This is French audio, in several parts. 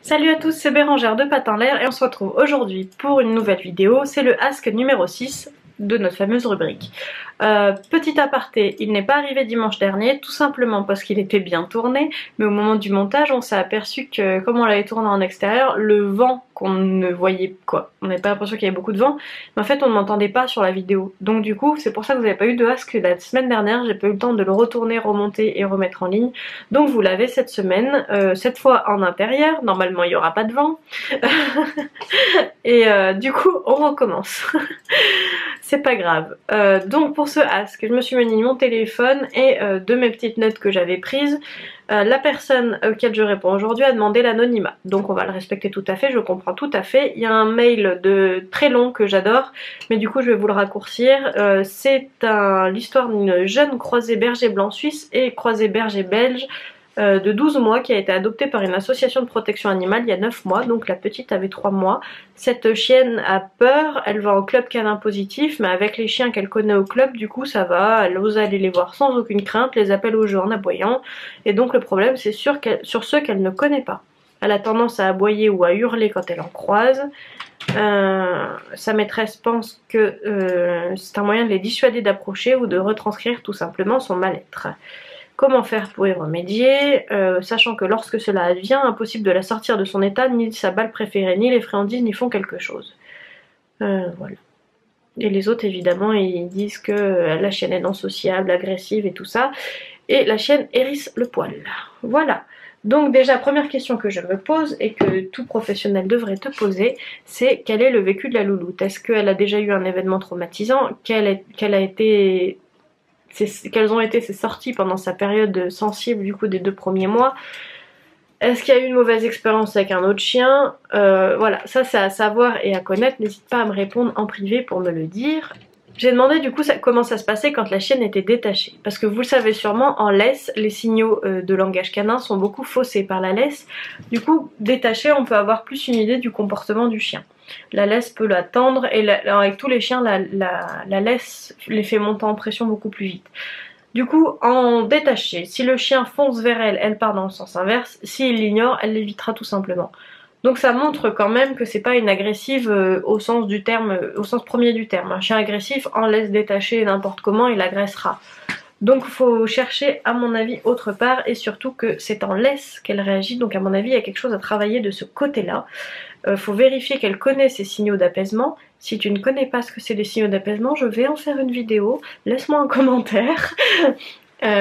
Salut à tous, c'est Bérangère de Patin l'air et on se retrouve aujourd'hui pour une nouvelle vidéo. C'est le Ask numéro 6 de notre fameuse rubrique. Petit aparté, il n'est pas arrivé dimanche dernier, tout simplement parce qu'il était bien tourné, mais au moment du montage, on s'est aperçu que, comme on l'avait tourné en extérieur, le vent qu'on ne voyait quoi, on n'avait pas l'impression qu'il y avait beaucoup de vent, mais en fait on ne m'entendait pas sur la vidéo. Donc du coup, c'est pour ça que vous n'avez pas eu de Ask la semaine dernière, j'ai pas eu le temps de le retourner, remonter et remettre en ligne. Donc vous l'avez cette semaine, cette fois en intérieur, normalement il n'y aura pas de vent. Et du coup, on recommence. C'est pas grave. Donc pour ce Ask, je me suis muni mon téléphone et de mes petites notes que j'avais prises. La personne auquel je réponds aujourd'hui a demandé l'anonymat. Donc on va le respecter tout à fait, je comprends tout à fait. Il y a un mail très long que j'adore, mais du coup je vais vous le raccourcir. C'est l'histoire d'une jeune croisée berger blanc suisse et croisée berger belge de 12 mois qui a été adoptée par une association de protection animale il y a 9 mois, donc la petite avait 3 mois. Cette chienne a peur, elle va au club canin positif, mais avec les chiens qu'elle connaît au club, du coup ça va, elle ose aller les voir sans aucune crainte, les appelle au jeu en aboyant, et donc le problème c'est sur ceux qu'elle ne connaît pas. Elle a tendance à aboyer ou à hurler quand elle en croise. Sa maîtresse pense que c'est un moyen de les dissuader d'approcher ou de retranscrire tout simplement son mal-être. Comment faire pour y remédier, sachant que lorsque cela advient, impossible de la sortir de son état, ni de sa balle préférée, ni les friandises n'y font quelque chose. Voilà. Et les autres, évidemment, ils disent que la chienne est non sociable, agressive et tout ça. Et la chienne hérisse le poil. Voilà. Donc déjà, première question que je me pose et que tout professionnel devrait te poser, c'est quel est le vécu de la louloute? Est-ce qu'elle a déjà eu un événement traumatisant? Quelles ont été ses sorties pendant sa période sensible du coup des 2 premiers mois? Est-ce qu'il y a eu une mauvaise expérience avec un autre chien? Voilà, ça c'est à savoir et à connaître, n'hésite pas à me répondre en privé pour me le dire. J'ai demandé du coup comment ça se passait quand la chienne était détachée, parce que vous le savez sûrement, en laisse, les signaux de langage canin sont beaucoup faussés par la laisse. Du coup, détachée, on peut avoir plus une idée du comportement du chien. La laisse peut l'attendre et avec tous les chiens, la laisse les fait monter en pression beaucoup plus vite. Du coup, en détaché, si le chien fonce vers elle, elle part dans le sens inverse. S'il l'ignore, elle l'évitera tout simplement. Donc ça montre quand même que c'est pas une agressive au sens du terme, au sens premier du terme. Un chien agressif, en laisse détaché n'importe comment, il agressera. Donc il faut chercher à mon avis autre part, et surtout que c'est en laisse qu'elle réagit, donc à mon avis il y a quelque chose à travailler de ce côté-là. Faut vérifier qu'elle connaît ses signaux d'apaisement. Si tu ne connais pas ce que c'est les signaux d'apaisement, je vais en faire une vidéo, laisse-moi un commentaire.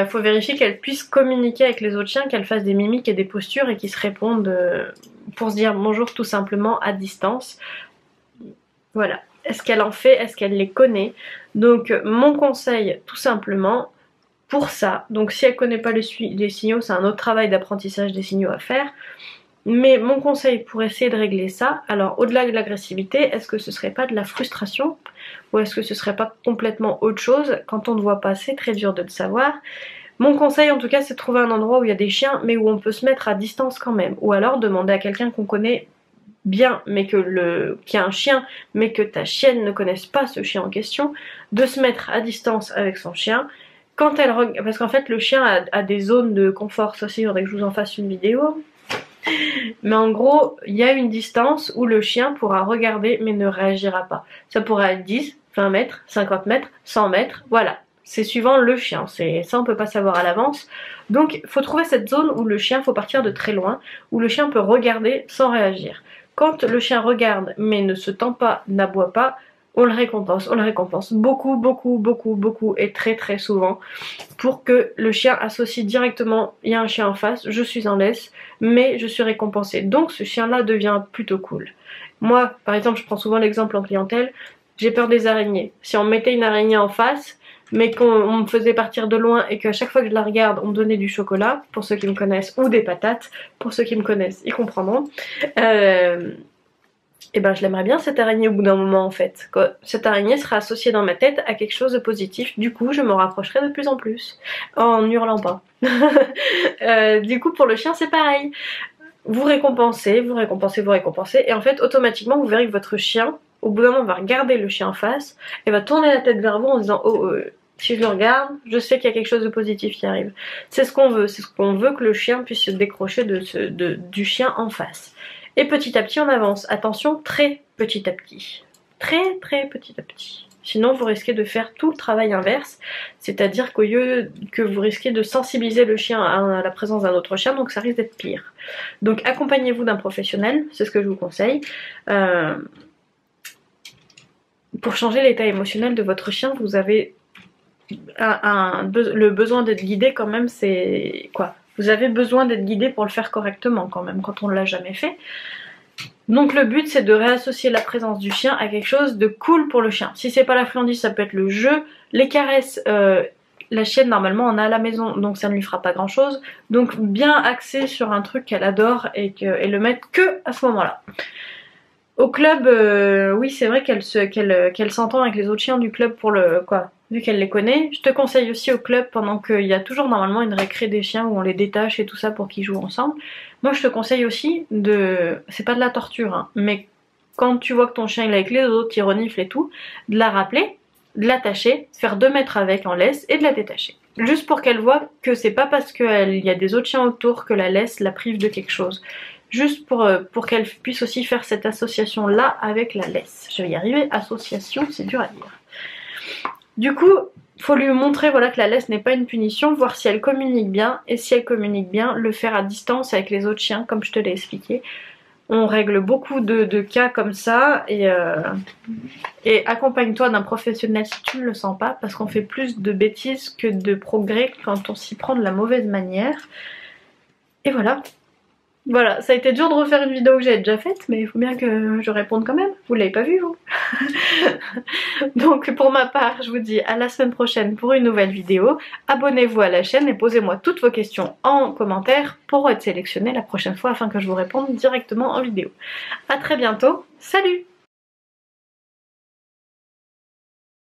Faut vérifier qu'elle puisse communiquer avec les autres chiens, qu'elle fasse des mimiques et des postures et qu'ils se répondent pour se dire bonjour tout simplement à distance. Voilà. Est-ce qu'elle en fait? Est-ce qu'elle les connaît? Donc mon conseil tout simplement pour ça, donc si elle connaît pas les signaux, c'est un autre travail d'apprentissage des signaux à faire. Mais mon conseil pour essayer de régler ça, alors au-delà de l'agressivité, est-ce que ce serait pas de la frustration? Ou est-ce que ce serait pas complètement autre chose? Quand on ne voit pas, c'est très dur de le savoir. Mon conseil en tout cas, c'est de trouver un endroit où il y a des chiens, mais où on peut se mettre à distance quand même. Ou alors demander à quelqu'un qu'on connaît bien, mais qui a un chien, mais que ta chienne ne connaisse pas ce chien en question, de se mettre à distance avec son chien. Quand elle regarde, parce qu'en fait le chien a des zones de confort, ça aussi il faudrait que je vous en fasse une vidéo. Mais en gros, il y a une distance où le chien pourra regarder mais ne réagira pas. Ça pourra être 10, 20 mètres, 50 mètres, 100 mètres, voilà. C'est suivant le chien, ça on peut pas savoir à l'avance. Donc il faut trouver cette zone où le chien, faut partir de très loin, où le chien peut regarder sans réagir. Quand le chien regarde mais ne se tend pas, n'aboie pas, on le récompense beaucoup, beaucoup, beaucoup, beaucoup et très très souvent pour que le chien associe directement, il y a un chien en face, je suis en laisse, mais je suis récompensée. Donc ce chien-là devient plutôt cool. Moi, par exemple, je prends souvent l'exemple en clientèle, j'ai peur des araignées. Si on me mettait une araignée en face, mais qu'on me faisait partir de loin et qu'à chaque fois que je la regarde, on me donnait du chocolat, pour ceux qui me connaissent, ou des patates, pour ceux qui me connaissent, ils comprendront. Et ben je l'aimerais bien cette araignée au bout d'un moment en fait. Cette araignée sera associée dans ma tête à quelque chose de positif, du coup je me rapprocherai de plus en plus, en hurlant pas. Du coup pour le chien c'est pareil. Vous récompensez, vous récompensez, vous récompensez, et en fait automatiquement vous verrez que votre chien, au bout d'un moment va regarder le chien en face, et va tourner la tête vers vous en disant oh Si je le regarde, je sais qu'il y a quelque chose de positif qui arrive. C'est ce qu'on veut, c'est ce qu'on veut que le chien puisse se décrocher du chien en face. Et petit à petit on avance. Attention, très petit à petit. Très très petit à petit. Sinon vous risquez de faire tout le travail inverse, c'est-à-dire qu'au lieu que vous risquez de sensibiliser le chien à la présence d'un autre chien, donc ça risque d'être pire. Donc accompagnez-vous d'un professionnel, c'est ce que je vous conseille. Pour changer l'état émotionnel de votre chien, vous avez le besoin d'être guidé quand même, c'est quoi? Vous avez besoin d'être guidé pour le faire correctement quand même, quand on ne l'a jamais fait. Donc le but c'est de réassocier la présence du chien à quelque chose de cool pour le chien. Si c'est pas la friandise, ça peut être le jeu, les caresses. La chienne normalement en a à la maison, donc ça ne lui fera pas grand chose. Donc bien axer sur un truc qu'elle adore et le mettre que à ce moment-là. Au club, oui c'est vrai qu'elle s'entend avec les autres chiens du club pour vu qu'elle les connaît. Je te conseille aussi au club, pendant qu'il y a toujours normalement une récré des chiens où on les détache et tout ça pour qu'ils jouent ensemble. Moi je te conseille aussi c'est pas de la torture, hein, mais quand tu vois que ton chien il est avec les autres, il renifle et tout, de la rappeler, de l'attacher, de faire 2 mètres avec en laisse et de la détacher. Juste pour qu'elle voit que c'est pas parce qu'il y a des autres chiens autour que la laisse la prive de quelque chose. Juste pour qu'elle puisse aussi faire cette association là avec la laisse. Je vais y arriver, association c'est dur à dire. Du coup, faut lui montrer voilà, que la laisse n'est pas une punition, voir si elle communique bien, et si elle communique bien, le faire à distance avec les autres chiens, comme je te l'ai expliqué. On règle beaucoup de cas comme ça, et accompagne-toi d'un professionnel si tu ne le sens pas, parce qu'on fait plus de bêtises que de progrès quand on s'y prend de la mauvaise manière. Et voilà. Voilà, ça a été dur de refaire une vidéo que j'avais déjà faite, mais il faut bien que je réponde quand même. Vous l'avez pas vu, vous? Donc pour ma part, je vous dis à la semaine prochaine pour une nouvelle vidéo. Abonnez-vous à la chaîne et posez-moi toutes vos questions en commentaire pour être sélectionné la prochaine fois afin que je vous réponde directement en vidéo. A très bientôt, salut!